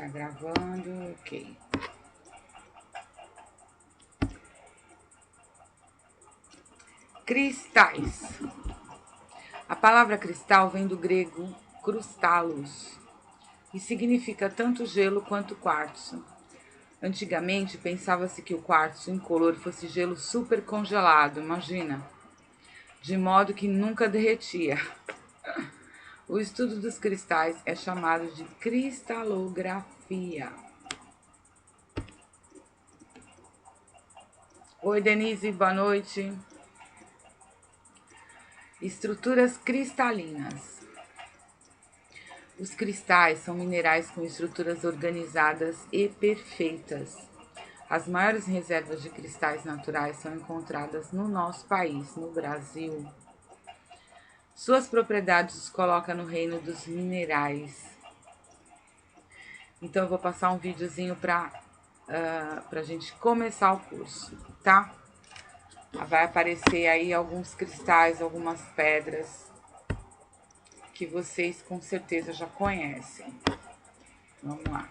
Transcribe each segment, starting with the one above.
Tá gravando, ok. Cristais. A palavra cristal vem do grego crustalos e significa tanto gelo quanto quartzo. Antigamente pensava-se que o quartzo incolor fosse gelo super congelado, imagina, de modo que nunca derretia. O estudo dos cristais é chamado de cristalografia. Oi, Denise, boa noite. Estruturas cristalinas. Os cristais são minerais com estruturas organizadas e perfeitas. As maiores reservas de cristais naturais são encontradas no nosso país, no Brasil. Suas propriedades os colocam no reino dos minerais. Então eu vou passar um videozinho para a gente começar o curso, tá? Vai aparecer aí alguns cristais, algumas pedras que vocês com certeza já conhecem. Vamos lá.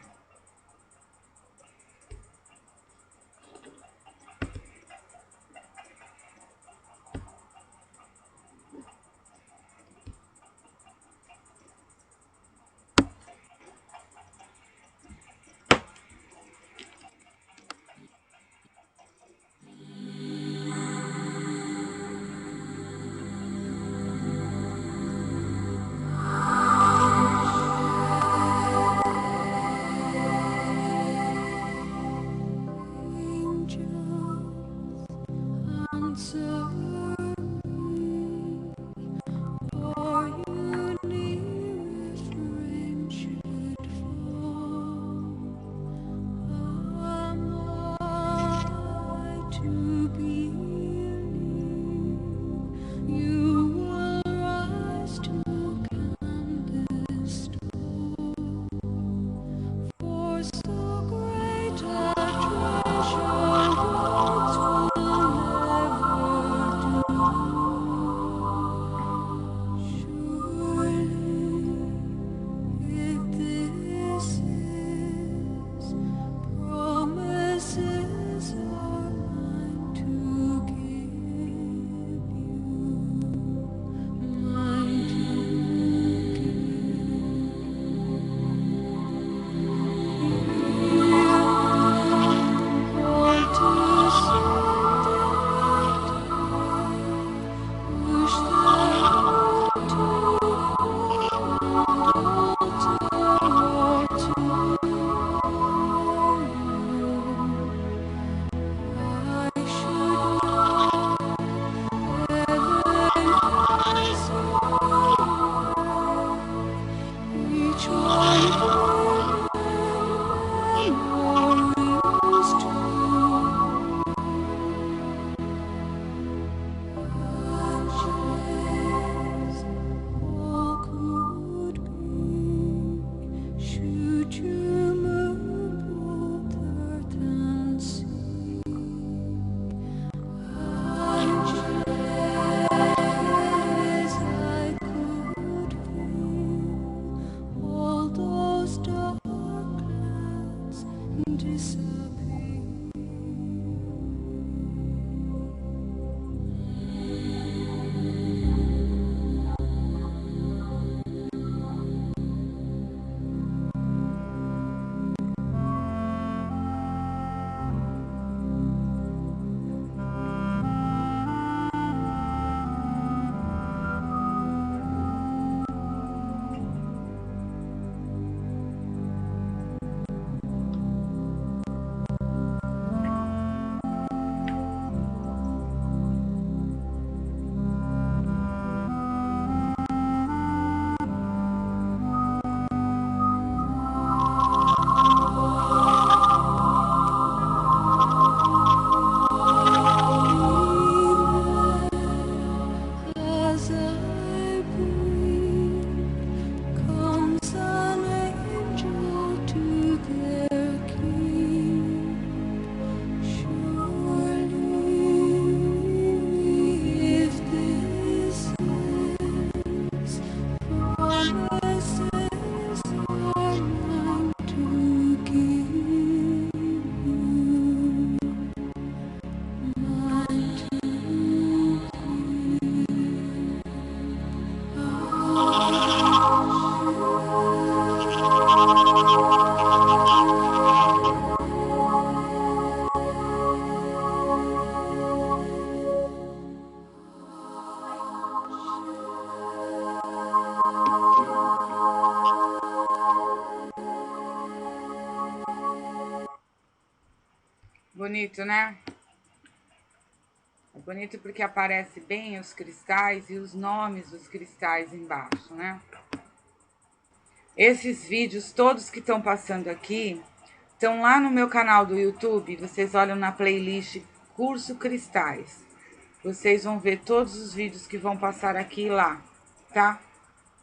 bonito, né? É bonito porque aparece bem os cristais e os nomes dos cristais embaixo, né? Esses vídeos todos que estão passando aqui estão lá no meu canal do YouTube. Vocês olham na playlist Curso Cristais. Vocês vão ver todos os vídeos que vão passar aqui lá, tá?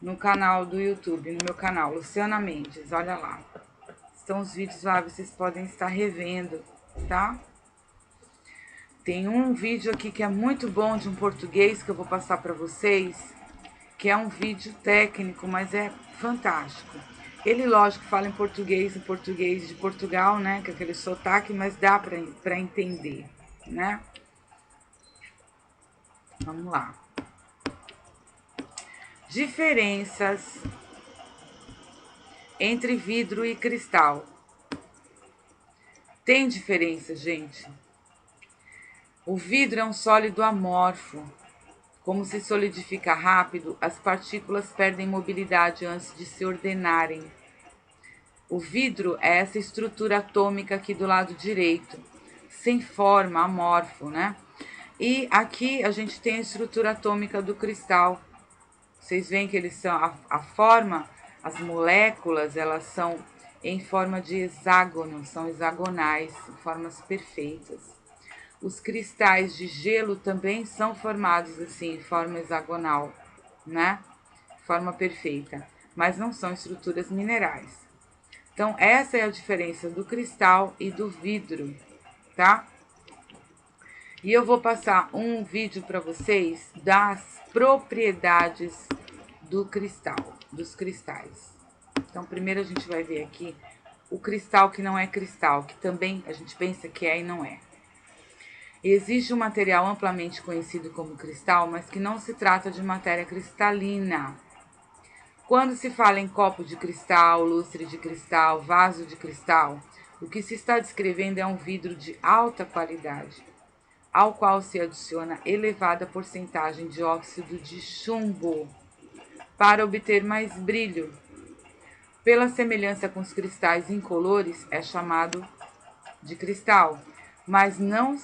No canal do YouTube, no meu canal, Luciana Mendes, olha lá. Estão os vídeos lá, vocês podem estar revendo, tá? Tem um vídeo aqui que é muito bom de um português que eu vou passar para vocês, que é um vídeo técnico, mas é fantástico. Ele, lógico, fala em português de Portugal, né? Com aquele sotaque, mas dá para entender, né? Vamos lá. Diferenças entre vidro e cristal. Tem diferença, gente. O vidro é um sólido amorfo. Como se solidifica rápido, as partículas perdem mobilidade antes de se ordenarem. O vidro é essa estrutura atômica aqui do lado direito, sem forma, amorfo, né? E aqui a gente tem a estrutura atômica do cristal. Vocês veem que eles são a forma, as moléculas, elas são em forma de hexágono, são hexagonais, formas perfeitas. Os cristais de gelo também são formados assim, em forma hexagonal, né? Forma perfeita, mas não são estruturas minerais. Então, essa é a diferença do cristal e do vidro, tá? E eu vou passar um vídeo para vocês das propriedades do cristal, dos cristais. Então, primeiro a gente vai ver aqui o cristal que não é cristal, que também a gente pensa que é e não é. Existe um material amplamente conhecido como cristal, mas que não se trata de matéria cristalina. Quando se fala em copo de cristal, lustre de cristal, vaso de cristal, o que se está descrevendo é um vidro de alta qualidade, ao qual se adiciona elevada porcentagem de óxido de chumbo para obter mais brilho. Pela semelhança com os cristais incolores, é chamado de cristal, mas não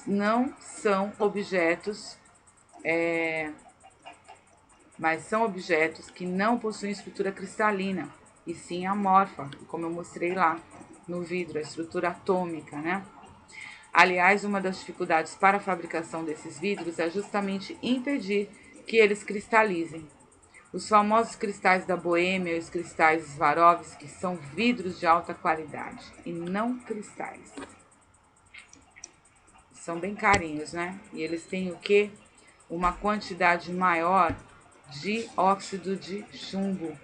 são objetos, mas são objetos que não possuem estrutura cristalina, e sim amorfa, como eu mostrei lá no vidro, a estrutura atômica, né? Aliás, uma das dificuldades para a fabricação desses vidros é justamente impedir que eles cristalizem. Os famosos cristais da Boêmia e os cristais Swarovski são vidros de alta qualidade e não cristais. São bem carinhos, né? E eles têm o quê? Uma quantidade maior de óxido de chumbo,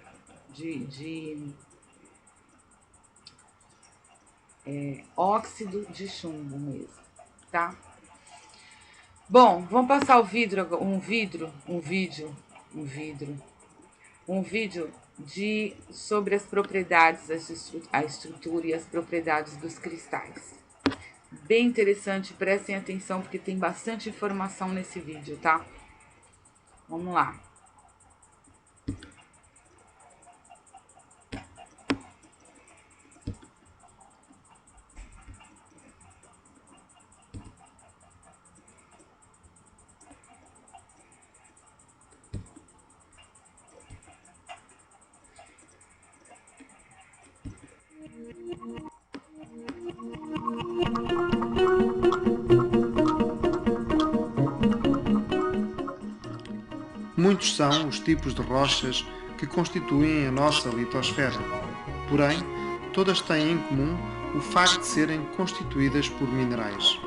óxido de chumbo mesmo, tá? Bom, vamos passar um vídeo sobre as propriedades, a estrutura e as propriedades dos cristais. Bem interessante, prestem atenção porque tem bastante informação nesse vídeo, tá? Vamos lá. Muitos são os tipos de rochas que constituem a nossa litosfera. Porém, todas têm em comum o facto de serem constituídas por minerais.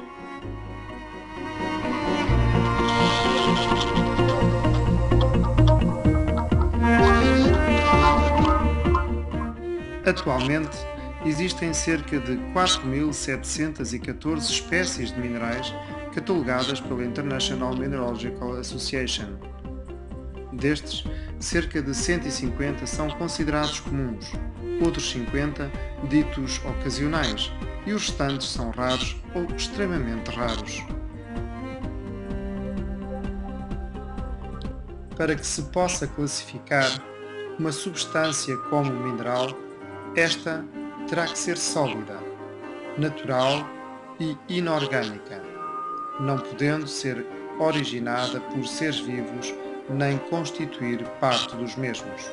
Atualmente, existem cerca de 4.714 espécies de minerais catalogadas pela International Mineralogical Association. Destes, cerca de 150 são considerados comuns, outros 50 ditos ocasionais e os restantes são raros ou extremamente raros. Para que se possa classificar uma substância como mineral, esta terá que ser sólida, natural e inorgânica, não podendo ser originada por seres vivos nem constituir parte dos mesmos.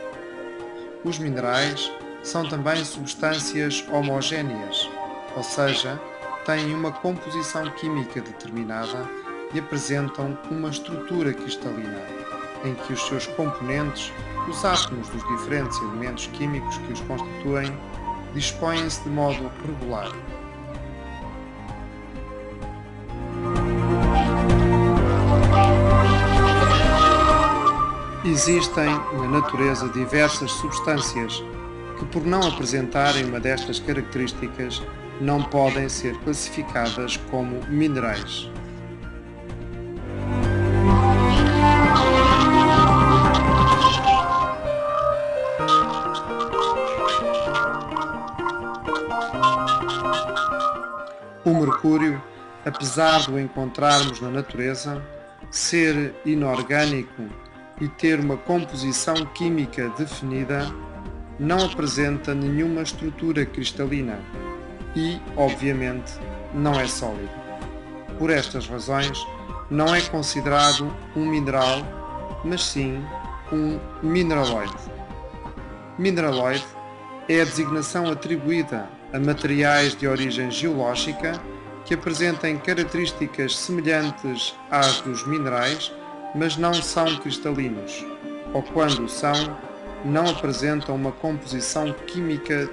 Os minerais são também substâncias homogéneas, ou seja, têm uma composição química determinada e apresentam uma estrutura cristalina, em que os seus componentes, os átomos dos diferentes elementos químicos que os constituem, dispõem-se de modo regular. Existem na natureza diversas substâncias que, por não apresentarem uma destas características, não podem ser classificadas como minerais. O mercúrio, apesar de o encontrarmos na natureza, ser inorgânico e ter uma composição química definida, não apresenta nenhuma estrutura cristalina e, obviamente, não é sólido. Por estas razões, não é considerado um mineral, mas sim um mineraloide. Mineraloide é a designação atribuída a materiais de origem geológica que apresentem características semelhantes às dos minerais, mas não são cristalinos, ou quando são, não apresentam uma composição química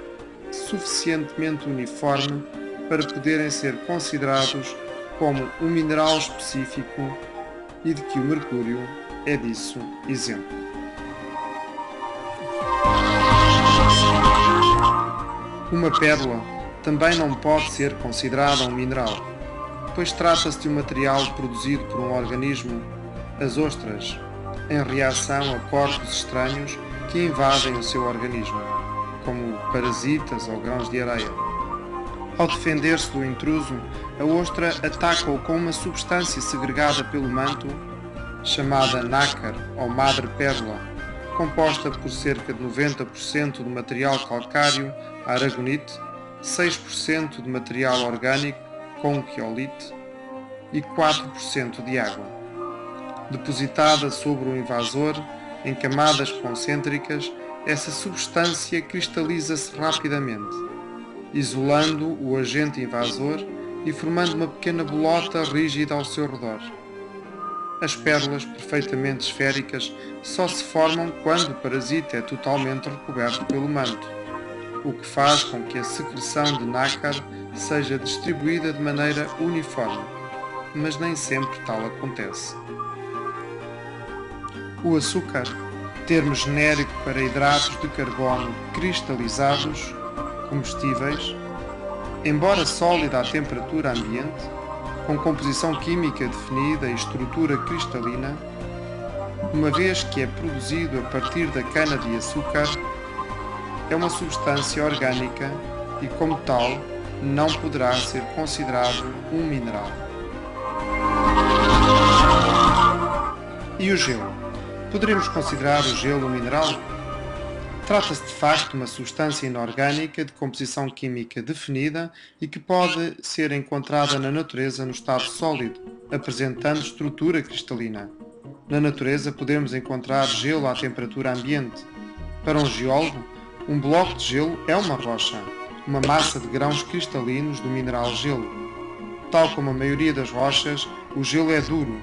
suficientemente uniforme para poderem ser considerados como um mineral específico, e de que o mercúrio é disso exemplo. Uma pérola também não pode ser considerada um mineral, pois trata-se de um material produzido por um organismo, as ostras, em reação a corpos estranhos que invadem o seu organismo, como parasitas ou grãos de areia. Ao defender-se do intruso, a ostra ataca-o com uma substância segregada pelo manto, chamada nácar ou madrepérola, composta por cerca de 90% de material calcário, aragonite, 6% de material orgânico, conquiolite, e 4% de água. Depositada sobre o invasor, em camadas concêntricas, essa substância cristaliza-se rapidamente, isolando o agente invasor e formando uma pequena bolota rígida ao seu redor. As pérolas perfeitamente esféricas só se formam quando o parasita é totalmente recoberto pelo manto, o que faz com que a secreção de nácar seja distribuída de maneira uniforme, mas nem sempre tal acontece. O açúcar, termo genérico para hidratos de carbono cristalizados, comestíveis, embora sólida à temperatura ambiente, com composição química definida e estrutura cristalina, uma vez que é produzido a partir da cana-de-açúcar, é uma substância orgânica e, como tal, não poderá ser considerado um mineral. E o gelo? Poderemos considerar o gelo um mineral? Trata-se de facto de uma substância inorgânica de composição química definida e que pode ser encontrada na natureza no estado sólido, apresentando estrutura cristalina. Na natureza podemos encontrar gelo à temperatura ambiente. Para um geólogo, um bloco de gelo é uma rocha, uma massa de grãos cristalinos do mineral gelo. Tal como a maioria das rochas, o gelo é duro,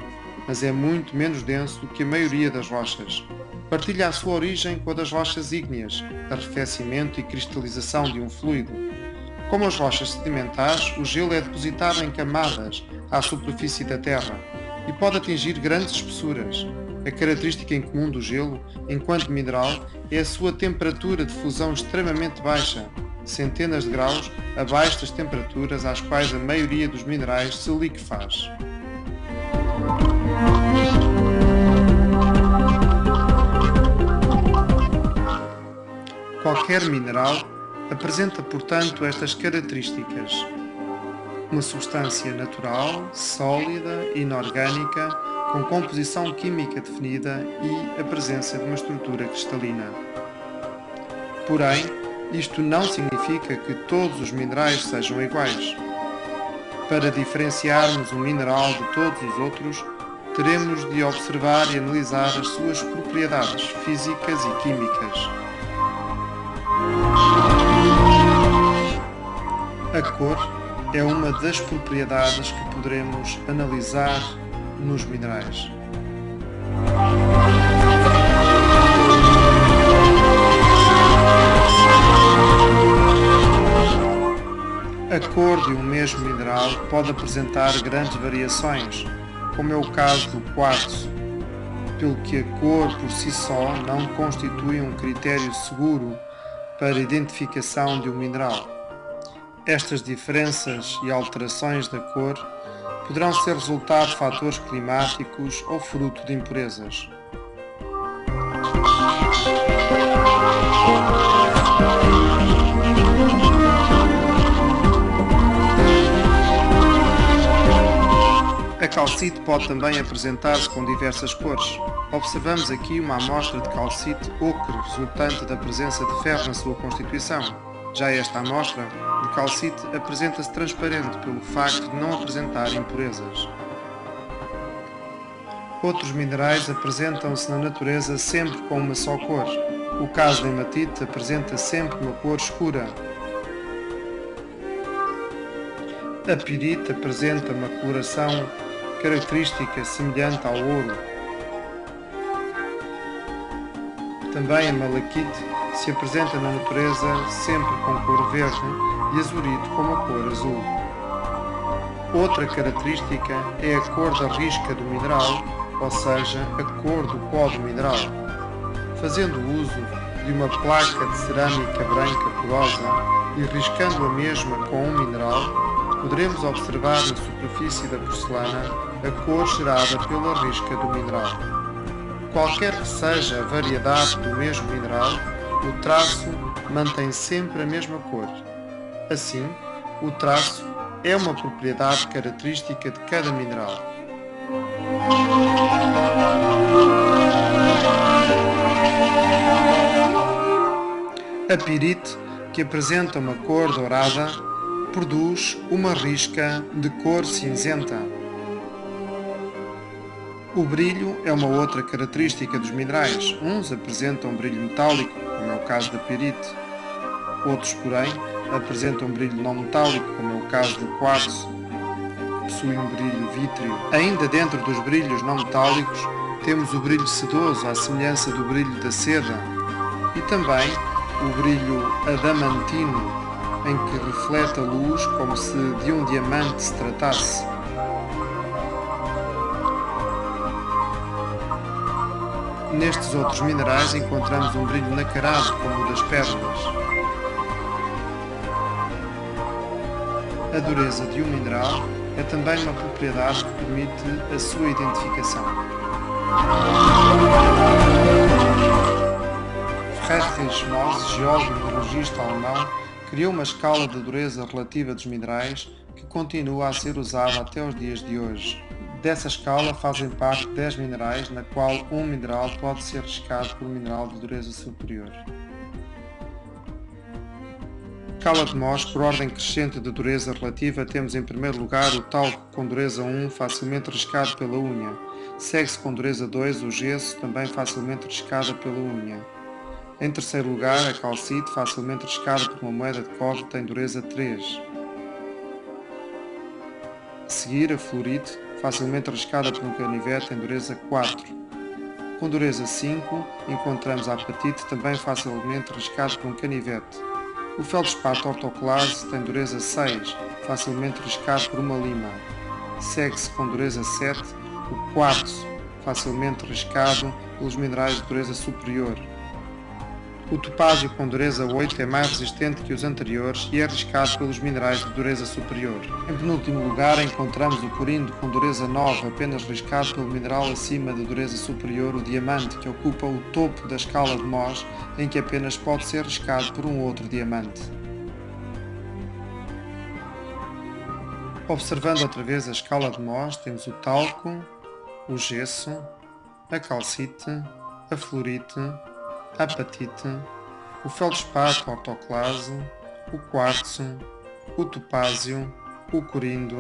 mas é muito menos denso do que a maioria das rochas. Partilha a sua origem com a das rochas ígneas, arrefecimento e cristalização de um fluido. Como as rochas sedimentares, o gelo é depositado em camadas à superfície da Terra e pode atingir grandes espessuras. A característica em comum do gelo, enquanto mineral, é a sua temperatura de fusão extremamente baixa, centenas de graus abaixo das temperaturas às quais a maioria dos minerais se liquefaz. Qualquer mineral apresenta, portanto, estas características: uma substância natural, sólida, inorgânica, com composição química definida e a presença de uma estrutura cristalina. Porém, isto não significa que todos os minerais sejam iguais. Para diferenciarmos um mineral de todos os outros, teremos de observar e analisar as suas propriedades físicas e químicas. A cor é uma das propriedades que poderemos analisar nos minerais. A cor de um mesmo mineral pode apresentar grandes variações, como é o caso do quartzo, pelo que a cor por si só não constitui um critério seguro para a identificação de um mineral. Estas diferenças e alterações da cor poderão ser resultado de fatores climáticos ou fruto de impurezas. A calcite pode também apresentar-se com diversas cores. Observamos aqui uma amostra de calcite ocre resultante da presença de ferro na sua constituição. Já esta amostra de calcite apresenta-se transparente pelo facto de não apresentar impurezas. Outros minerais apresentam-se na natureza sempre com uma só cor. O caso da hematite apresenta sempre uma cor escura. A pirite apresenta uma coloração característica semelhante ao ouro. Também a malaquite se apresenta na natureza sempre com cor verde e azurite com uma cor azul. Outra característica é a cor da risca do mineral, ou seja, a cor do pó do mineral. Fazendo uso de uma placa de cerâmica branca porosa e riscando a mesma com um mineral, poderemos observar na superfície da porcelana a cor gerada pela risca do mineral. Qualquer que seja a variedade do mesmo mineral, o traço mantém sempre a mesma cor. Assim, o traço é uma propriedade característica de cada mineral. A pirite, que apresenta uma cor dourada, produz uma risca de cor cinzenta. O brilho é uma outra característica dos minerais. Uns apresentam brilho metálico, como é o caso da pirite. Outros, porém, apresentam brilho não metálico, como é o caso do quartzo. Possuem um brilho vítreo. Ainda dentro dos brilhos não metálicos, temos o brilho sedoso, à semelhança do brilho da seda. E também o brilho adamantino, em que reflete a luz como se de um diamante se tratasse. Nestes outros minerais encontramos um brilho nacarado, como o das pérolas. A dureza de um mineral é também uma propriedade que permite a sua identificação. Friedrich Mohs, geólogo e mineralogista alemão, criou uma escala de dureza relativa dos minerais que continua a ser usada até os dias de hoje. Dessa escala fazem parte 10 minerais, na qual um mineral pode ser riscado por um mineral de dureza superior. Escala de Mohs, por ordem crescente de dureza relativa, temos em primeiro lugar o talco com dureza 1, facilmente riscado pela unha. Segue-se com dureza 2 o gesso, também facilmente riscada pela unha. Em terceiro lugar, a calcite, facilmente riscada por uma moeda de cobre, tem dureza 3. A seguir, a fluorite, facilmente riscada por um canivete, tem dureza 4. Com dureza 5, encontramos a apatite, também facilmente riscado por um canivete. O feldspato ortoclase tem dureza 6, facilmente riscado por uma lima. Segue-se com dureza 7 o quartzo, facilmente riscado pelos minerais de dureza superior. O topázio com dureza 8 é mais resistente que os anteriores e é riscado pelos minerais de dureza superior. Em penúltimo lugar encontramos o corindo com dureza 9, apenas riscado pelo mineral acima da dureza superior, o diamante, que ocupa o topo da escala de Mohs, em que apenas pode ser riscado por um outro diamante. Observando outra vez a escala de Mohs, temos o talco, o gesso, a calcite, a fluorite, a apatite, o feldspato ortoclase, o quartzo, o topázio, o corindo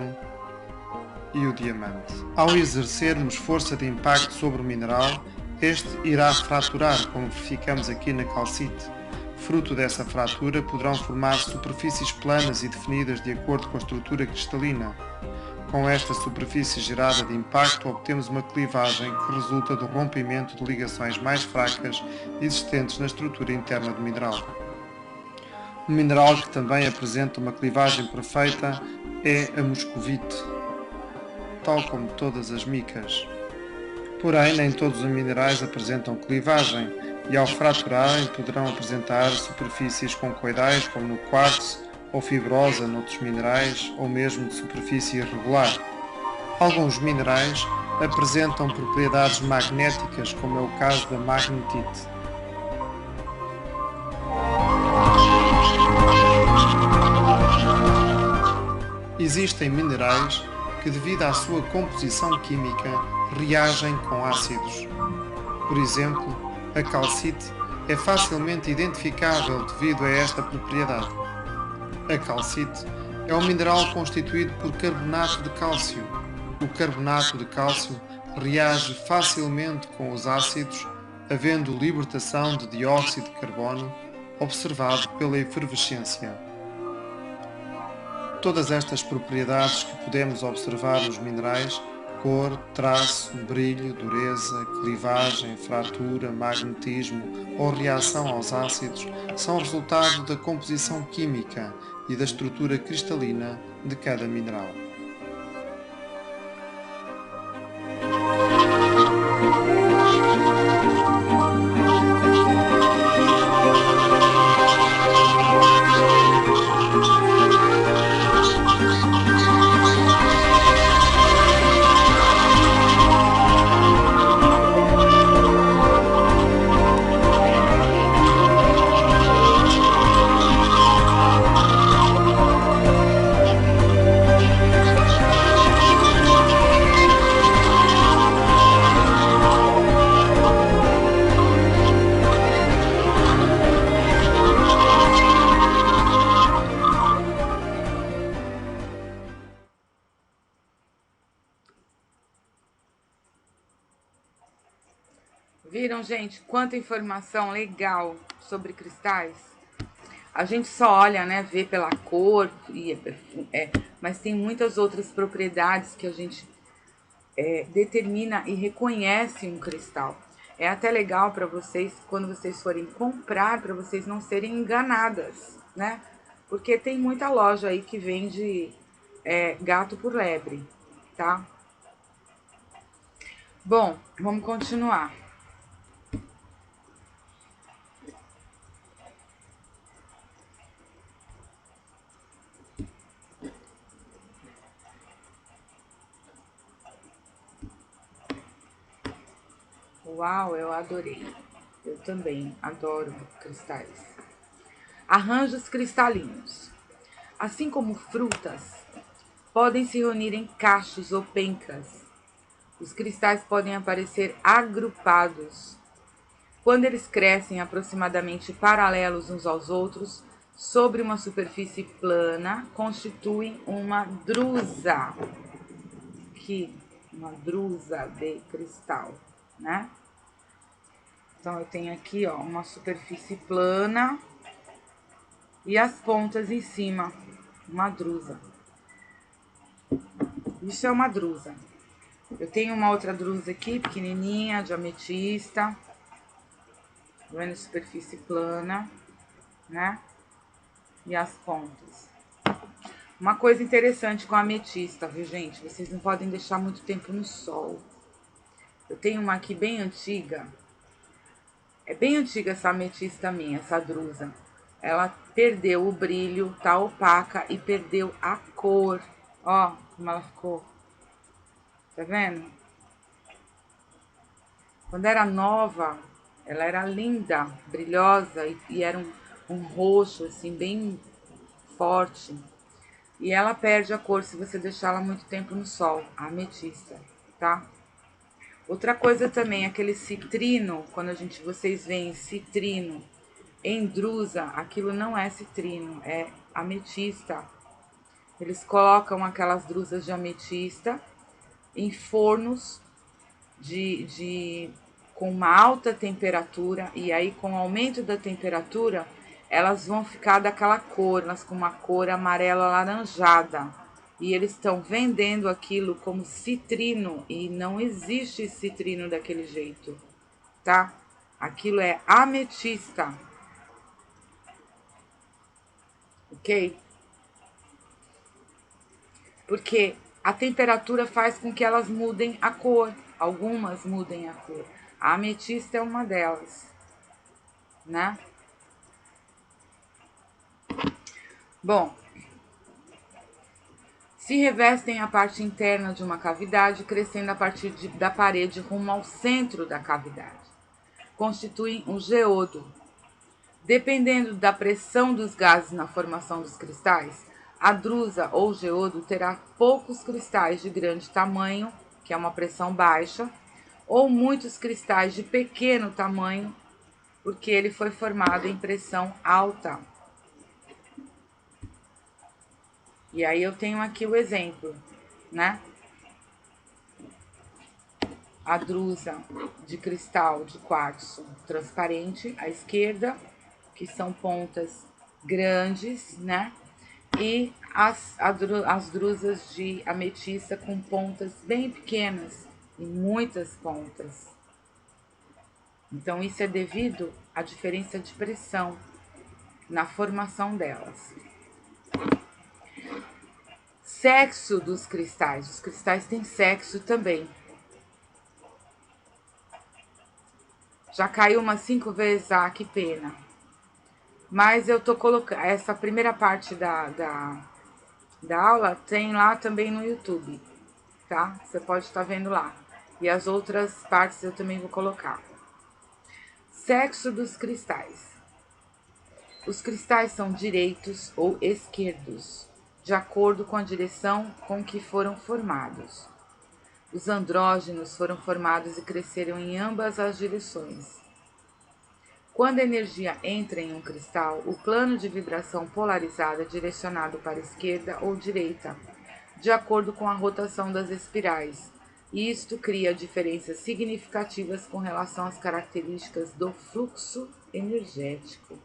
e o diamante. Ao exercermos força de impacto sobre o mineral, este irá fraturar, como verificamos aqui na calcite. Fruto dessa fratura, poderão formar superfícies planas e definidas de acordo com a estrutura cristalina. Com esta superfície gerada de impacto, obtemos uma clivagem que resulta do rompimento de ligações mais fracas existentes na estrutura interna do mineral. Um mineral que também apresenta uma clivagem perfeita é a moscovite, tal como todas as micas. Porém, nem todos os minerais apresentam clivagem e, ao fraturarem, poderão apresentar superfícies concoidais, como no quartzo, ou fibrosa noutros minerais, ou mesmo de superfície irregular. Alguns minerais apresentam propriedades magnéticas, como é o caso da magnetite. Existem minerais que, devido à sua composição química, reagem com ácidos. Por exemplo, a calcite é facilmente identificável devido a esta propriedade. A calcite é um mineral constituído por carbonato de cálcio. O carbonato de cálcio reage facilmente com os ácidos, havendo libertação de dióxido de carbono observado pela efervescência. Todas estas propriedades que podemos observar nos minerais, cor, traço, brilho, dureza, clivagem, fratura, magnetismo ou reação aos ácidos, são resultado da composição química e da estrutura cristalina de cada mineral. Viram, gente, quanta informação legal sobre cristais? A gente só olha, né, vê pela cor, mas tem muitas outras propriedades que a gente determina e reconhece um cristal. É até legal para vocês, quando vocês forem comprar, para vocês não serem enganadas, né? Porque tem muita loja aí que vende gato por lebre, tá? Bom, vamos continuar. Uau, eu adorei. Eu também adoro cristais. Arranjos cristalinos. Assim como frutas, podem se reunir em cachos ou pencas. Os cristais podem aparecer agrupados. Quando eles crescem aproximadamente paralelos uns aos outros, sobre uma superfície plana, constituem uma drusa. Uma drusa de cristal, né? Então, eu tenho aqui, ó, uma superfície plana e as pontas em cima, uma drusa. Isso é uma drusa. Eu tenho uma outra drusa aqui, pequenininha, de ametista. Tá vendo? Superfície plana, né? E as pontas. Uma coisa interessante com a ametista, viu, gente? Vocês não podem deixar muito tempo no sol. Eu tenho uma aqui bem antiga. É bem antiga essa ametista minha, essa drusa. Ela perdeu o brilho, tá opaca e perdeu a cor. Ó, como ela ficou. Tá vendo? Quando era nova, ela era linda, brilhosa e era um roxo, assim, bem forte. E ela perde a cor se você deixar ela muito tempo no sol, a ametista, tá? Outra coisa também, aquele citrino, quando vocês veem citrino em drusa, aquilo não é citrino, é ametista. Eles colocam aquelas drusas de ametista em fornos com uma alta temperatura, e aí com o aumento da temperatura, elas vão ficar daquela cor, elas com uma cor amarela alaranjada. E eles estão vendendo aquilo como citrino, e não existe citrino daquele jeito, tá? Aquilo é ametista. Ok? Porque a temperatura faz com que elas mudem a cor. Algumas mudem a cor. A ametista é uma delas, né? Bom, se revestem a parte interna de uma cavidade, crescendo a partir da parede rumo ao centro da cavidade. Constituem um geodo. Dependendo da pressão dos gases na formação dos cristais, a drusa ou geodo terá poucos cristais de grande tamanho, que é uma pressão baixa, ou muitos cristais de pequeno tamanho, porque ele foi formado em pressão alta. E aí eu tenho aqui o exemplo, né? A drusa de cristal de quartzo transparente à esquerda, que são pontas grandes, né? E as drusas de ametista com pontas bem pequenas e muitas pontas. Então, isso é devido à diferença de pressão na formação delas. Sexo dos cristais. Os cristais têm sexo também. Já caiu umas 5 vezes, ah, que pena. Mas eu tô colocando, essa primeira parte da aula tem lá também no YouTube, tá? Você pode estar vendo lá. E as outras partes eu também vou colocar. Sexo dos cristais. Os cristais são direitos ou esquerdos, de acordo com a direção com que foram formados. Os andrógenos foram formados e cresceram em ambas as direções. Quando a energia entra em um cristal, o plano de vibração polarizado é direcionado para a esquerda ou direita, de acordo com a rotação das espirais. E isto cria diferenças significativas com relação às características do fluxo energético.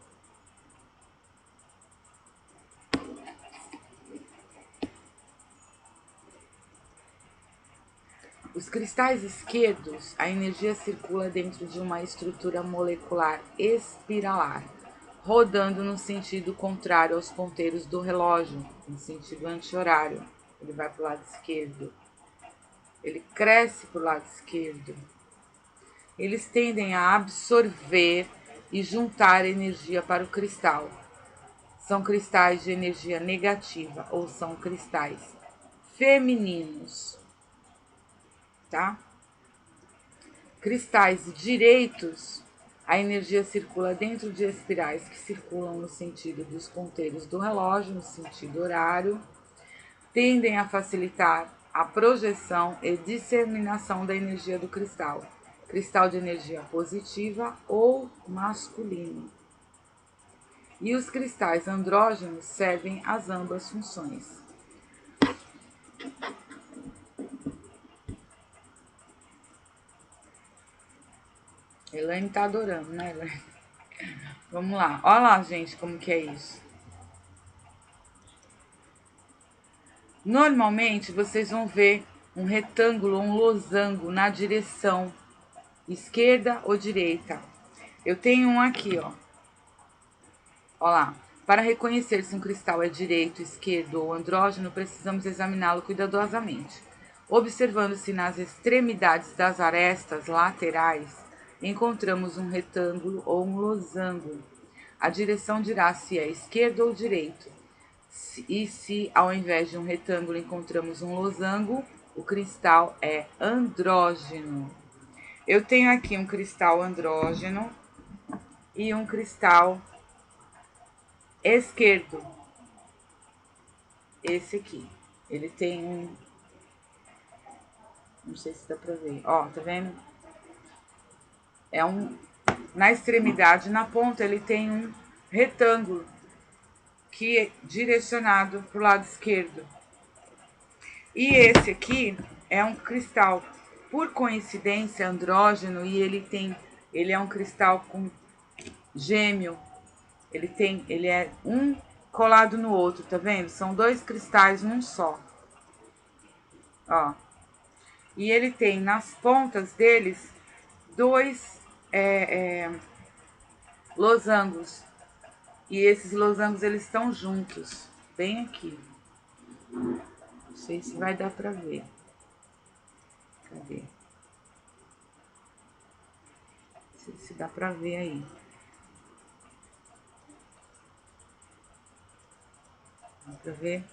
Os cristais esquerdos, a energia circula dentro de uma estrutura molecular espiralar, rodando no sentido contrário aos ponteiros do relógio, em sentido anti-horário. Ele vai para o lado esquerdo. Ele cresce para o lado esquerdo. Eles tendem a absorver e juntar energia para o cristal. São cristais de energia negativa ou são cristais femininos. Tá? Cristais direitos, a energia circula dentro de espirais que circulam no sentido dos ponteiros do relógio, no sentido horário, tendem a facilitar a projeção e disseminação da energia do cristal, cristal de energia positiva ou masculino. E os cristais andrógenos servem às ambas funções. Elaine tá adorando, né, Elaine? Vamos lá. Olha lá, gente, como que é isso. Normalmente, vocês vão ver um retângulo, um losango na direção esquerda ou direita. Eu tenho um aqui, ó. Olha lá. Para reconhecer se um cristal é direito, esquerdo ou andrógeno, precisamos examiná-lo cuidadosamente. Observando se nas extremidades das arestas laterais encontramos um retângulo ou um losango. A direção dirá se é esquerdo ou direito. E se ao invés de um retângulo encontramos um losango, o cristal é andrógeno. Eu tenho aqui um cristal andrógeno e um cristal esquerdo. Esse aqui. Ele tem um... Não sei se dá pra ver. Ó, tá vendo? É um... Na extremidade, na ponta, ele tem um retângulo, que é direcionado para o lado esquerdo. E esse aqui é um cristal, por coincidência, andrógeno, e ele é um cristal com gêmeo. Ele é um colado no outro, tá vendo? São dois cristais num só. Ó. E ele tem nas pontas deles dois losangos. E esses losangos, eles estão juntos, bem aqui. Não sei se vai dar pra ver. Cadê? Não sei se dá pra ver aí. Dá pra ver?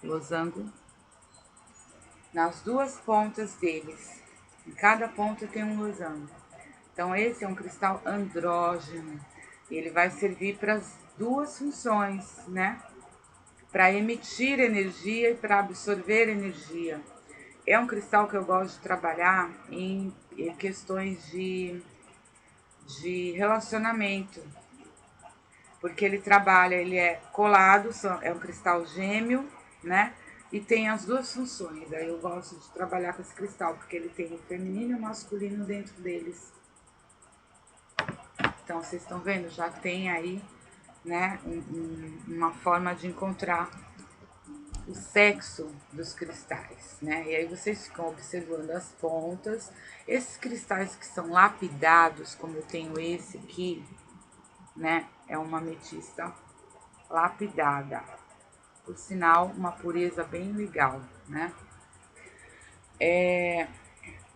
Losango. Nas duas pontas deles. Em cada ponta tem um losango. Então, esse é um cristal andrógeno. Ele vai servir para as duas funções, né? Para emitir energia e para absorver energia. É um cristal que eu gosto de trabalhar em questões de relacionamento. Porque ele trabalha, ele é colado, é um cristal gêmeo, né? E tem as duas funções. Aí eu gosto de trabalhar com esse cristal, porque ele tem o feminino e o masculino dentro deles. Então, vocês estão vendo? Já tem aí, né, uma forma de encontrar o sexo dos cristais, né? E aí vocês ficam observando as pontas. Esses cristais que são lapidados, como eu tenho esse aqui, né? É uma ametista lapidada. Por sinal, uma pureza bem legal, né?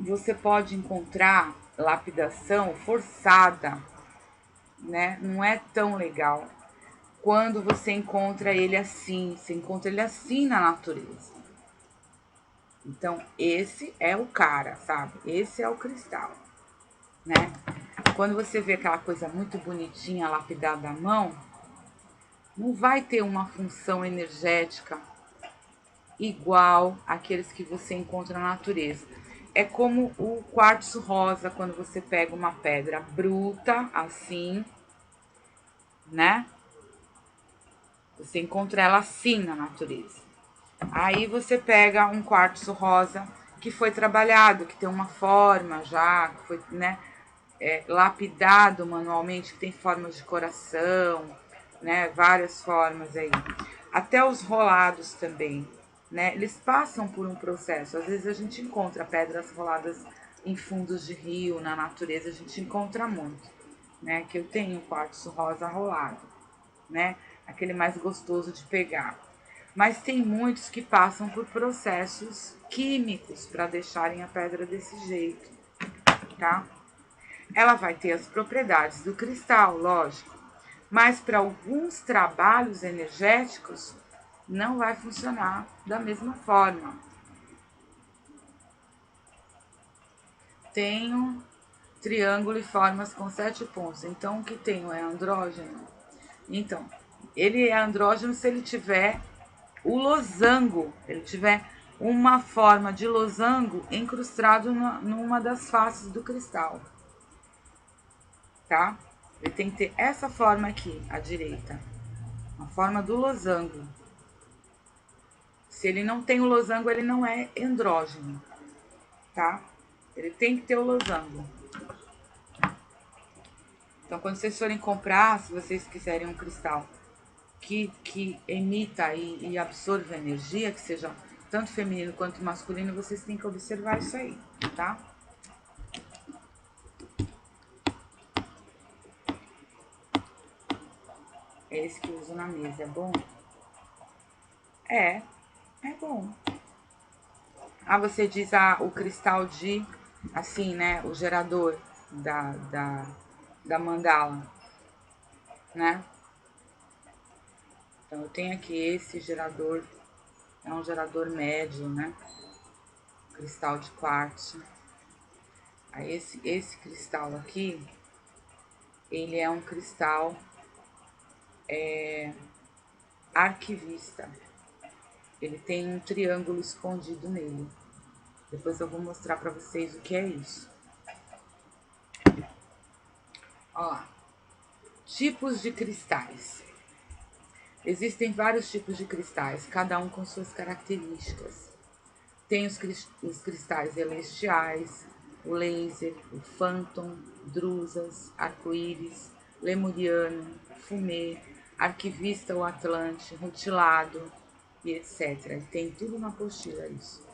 Você pode encontrar lapidação forçada, né? Não é tão legal quando você encontra ele assim, você encontra ele assim na natureza. Então, esse é o cara, sabe? Esse é o cristal, né? Quando você vê aquela coisa muito bonitinha lapidada à mão, não vai ter uma função energética igual àqueles que você encontra na natureza. É como o quartzo rosa, quando você pega uma pedra bruta, assim, né? Você encontra ela assim na natureza. Aí você pega um quartzo rosa que foi trabalhado, que tem uma forma já, que foi, né, lapidado manualmente, que tem formas de coração, né, várias formas aí. Até os rolados também, né, eles passam por um processo. Às vezes a gente encontra pedras roladas em fundos de rio, na natureza, a gente encontra muito, né, que eu tenho quartzo rosa rolado, né, aquele mais gostoso de pegar. Mas tem muitos que passam por processos químicos para deixarem a pedra desse jeito, tá? Ela vai ter as propriedades do cristal, lógico, mas para alguns trabalhos energéticos não vai funcionar da mesma forma. Tenho triângulo e formas com 7 pontos, então o que tenho é andrógeno. Então, ele é andrógeno se ele tiver o losango, ele tiver uma forma de losango incrustado numa das faces do cristal, tá? Ele tem que ter essa forma aqui, à direita, a forma do losango. Se ele não tem o losango, ele não é andrógeno, tá? Ele tem que ter o losango. Então, quando vocês forem comprar, se vocês quiserem um cristal que emita e absorva energia, que seja tanto feminino quanto masculino, vocês têm que observar isso aí, tá? É esse que eu uso na mesa, é bom? É bom. Ah, você diz o cristal de, assim, né, o gerador da mandala, né? Então, eu tenho aqui esse gerador, é um gerador médio, né? Cristal de quartzo. Aí, esse cristal aqui, ele é um cristal arquivista. Ele tem um triângulo escondido nele. Depois eu vou mostrar pra vocês o que é isso. Ó lá. Tipos de cristais. Existem vários tipos de cristais, cada um com suas características. Tem os cristais celestiais, o laser, o phantom, drusas, arco-íris, lemuriano, fumê, arquivista ou atlante, rutilado e etc. Tem tudo na apostila isso.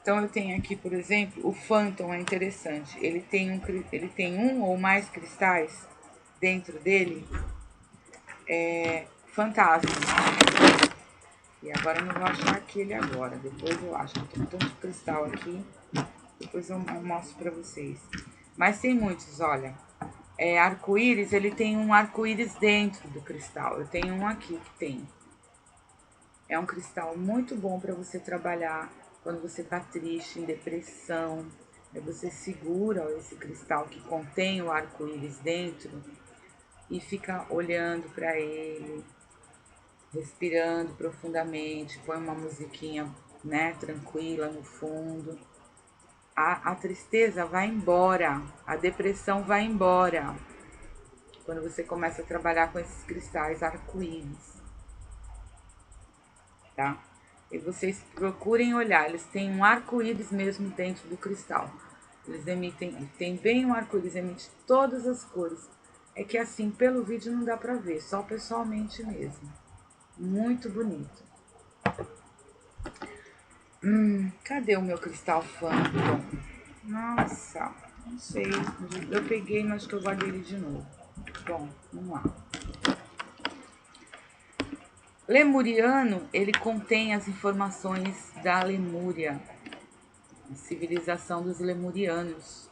Então eu tenho aqui, por exemplo, o phantom é interessante. Ele tem um ou mais cristais dentro dele, fantasma. E agora eu não vou achar aquele agora, depois eu acho. Eu tô com tanto cristal aqui, depois eu mostro pra vocês. Mas tem muitos, olha. Arco-íris, ele tem um arco-íris dentro do cristal. Eu tenho um aqui que tem. É um cristal muito bom para você trabalhar quando você tá triste, em depressão. Aí você segura esse cristal que contém o arco-íris dentro e fica olhando para ele, respirando profundamente, põe uma musiquinha, né, tranquila no fundo. A tristeza vai embora, a depressão vai embora quando você começa a trabalhar com esses cristais arco-íris, tá? E vocês procurem olhar, eles têm um arco-íris mesmo dentro do cristal. Eles tem bem um arco-íris, emite todas as cores. É que assim, pelo vídeo não dá pra ver, só pessoalmente mesmo. Muito bonito. Cadê o meu cristal Phantom? Nossa, não sei. Eu peguei, mas acho que eu guardei ele de novo. Bom, vamos lá. Lemuriano, ele contém as informações da Lemúria, a civilização dos lemurianos.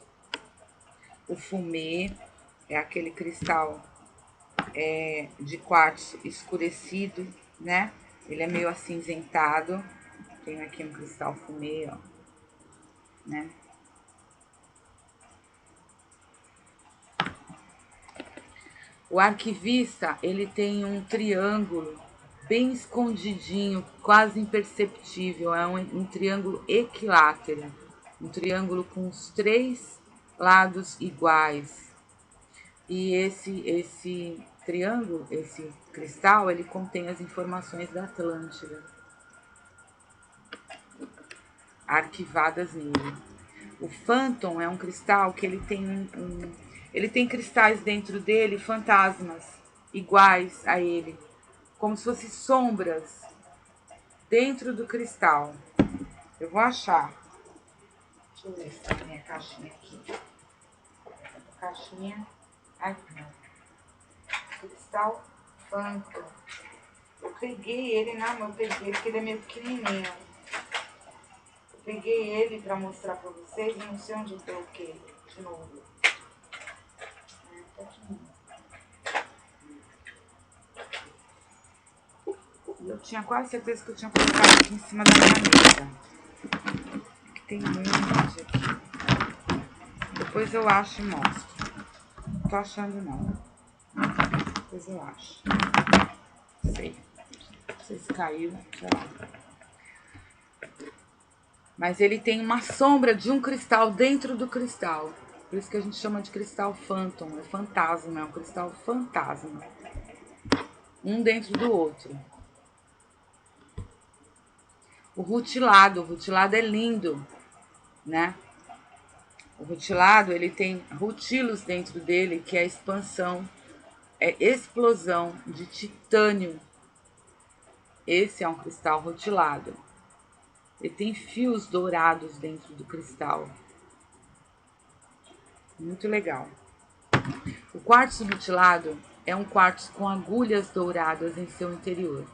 O fumê é aquele cristal de quartzo escurecido, né? Ele é meio acinzentado. Tenho aqui um cristal fumê, ó, né? O arquivista, ele tem um triângulo bem escondidinho, quase imperceptível. É um triângulo equilátero, um triângulo com os 3 lados iguais. E esse triângulo, esse cristal, ele contém as informações da Atlântida, arquivadas nele. O Phantom é um cristal que ele tem ele tem cristais dentro dele, fantasmas, iguais a ele, como se fossem sombras dentro do cristal. Eu vou achar. Deixa eu ver se tá minha caixinha aqui. Caixinha. Aqui, ó. Cristal Phantom. Eu peguei ele na mão, porque ele é meio pequenininho. Eu peguei ele pra mostrar pra vocês, não sei onde eu coloquei de novo. Eu tinha quase certeza que eu tinha colocado aqui em cima da minha mesa. Tem muito aqui. Depois eu acho e mostro. Não tô achando não. Depois eu acho. Não sei. Não sei se caiu, sei lá. Mas ele tem uma sombra de um cristal dentro do cristal. Por isso que a gente chama de cristal Phantom. É fantasma, é um cristal fantasma. Um dentro do outro. O rutilado é lindo, né? O rutilado, ele tem rutilos dentro dele, que é expansão, é explosão de titânio. Esse é um cristal rutilado. Ele tem fios dourados dentro do cristal. Muito legal. O quartzo rutilado é um quartzo com agulhas douradas em seu interior.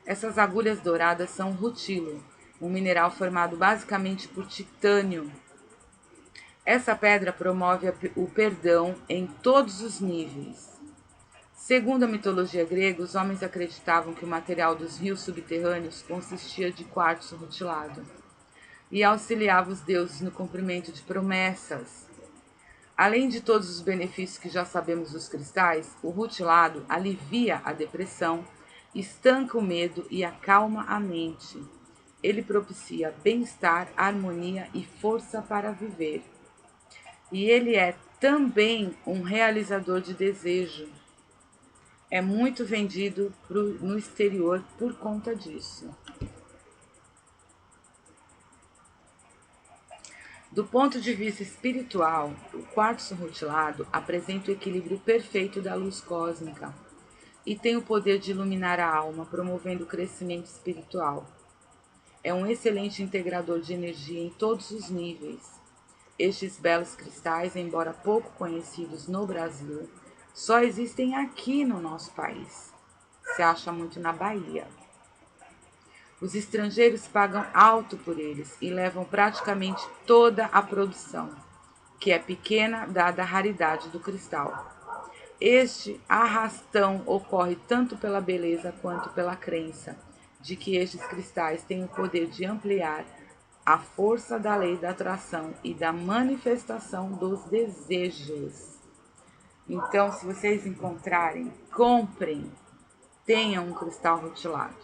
Essas agulhas douradas são rutilo, um mineral formado basicamente por titânio. Essa pedra promove o perdão em todos os níveis. Segundo a mitologia grega, os homens acreditavam que o material dos rios subterrâneos consistia de quartzo rutilado e auxiliava os deuses no cumprimento de promessas. Além de todos os benefícios que já sabemos dos cristais, o rutilado alivia a depressão, estanca o medo e acalma a mente. Ele propicia bem-estar, harmonia e força para viver. E ele é também um realizador de desejo. é muito vendido no exterior por conta disso. Do ponto de vista espiritual, o quartzo rutilado apresenta o equilíbrio perfeito da luz cósmica e tem o poder de iluminar a alma, promovendo o crescimento espiritual. É um excelente integrador de energia em todos os níveis. Estes belos cristais, embora pouco conhecidos no Brasil, só existem aqui no nosso país. Se acha muito na Bahia. Os estrangeiros pagam alto por eles e levam praticamente toda a produção, que é pequena dada a raridade do cristal. Este arrastão ocorre tanto pela beleza quanto pela crença de que estes cristais têm o poder de ampliar a força da lei da atração e da manifestação dos desejos. Então, se vocês encontrarem, comprem, tenham um cristal rutilado,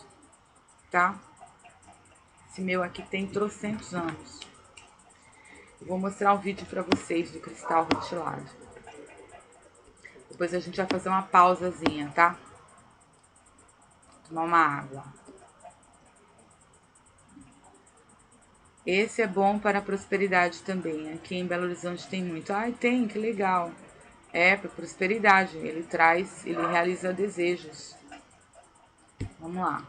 tá? Esse meu aqui tem trocentos anos. Eu vou mostrar um vídeo para vocês do cristal rutilado. Depois a gente vai fazer uma pausazinha, tá? Tomar uma água. Esse é bom para a prosperidade também. Aqui em Belo Horizonte tem muito. Ai, tem, que legal. É, para prosperidade. Ele realiza desejos. Vamos lá.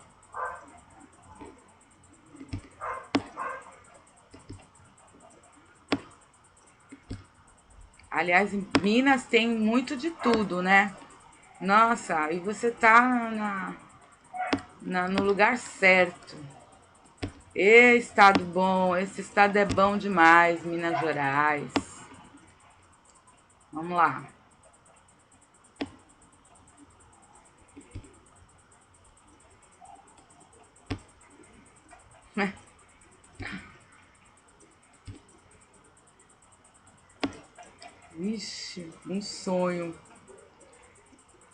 Aliás, em Minas tem muito de tudo, né? Nossa, e você tá no lugar certo. Estado bom, esse estado é bom demais, Minas Gerais. Vamos lá. Vixe, um sonho.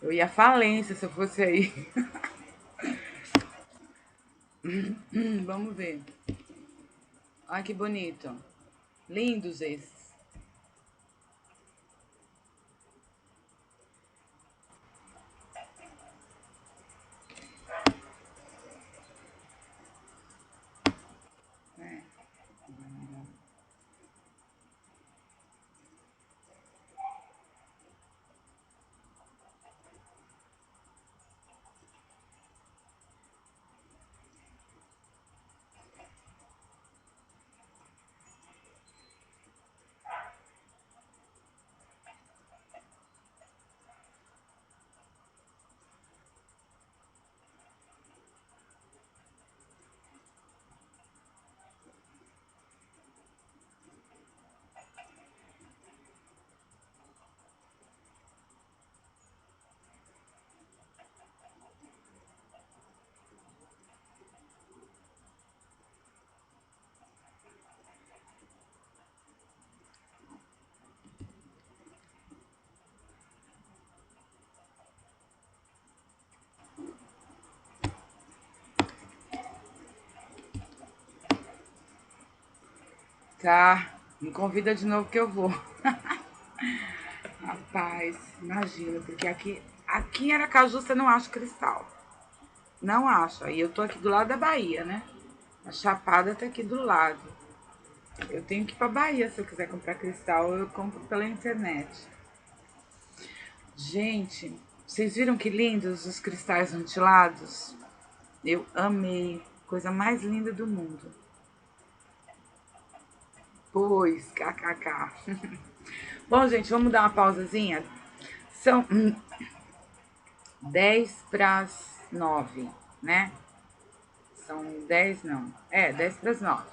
Eu ia à falência se eu fosse aí. Vamos ver. Olha que bonito. Lindos esses. É. Tá, me convida de novo que eu vou. Rapaz, imagina, porque aqui em Aracaju você não acha cristal. Não acha. E eu tô aqui do lado da Bahia, né? A Chapada tá aqui do lado. Eu tenho que ir pra Bahia se eu quiser comprar cristal, eu compro pela internet. Gente, vocês viram que lindos os cristais rutilados? Eu amei. Coisa mais linda do mundo. Pois, kkk. Bom, gente, vamos dar uma pausazinha. São 10 para as 9, né? São 10, não. 10 para as 9.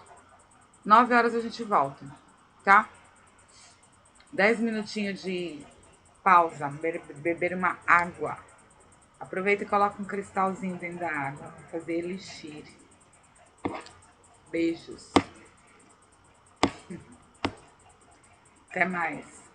9 horas a gente volta, tá? 10 minutinhos de pausa, beber uma água. Aproveita e coloca um cristalzinho dentro da água pra fazer elixir. Beijos. Até mais.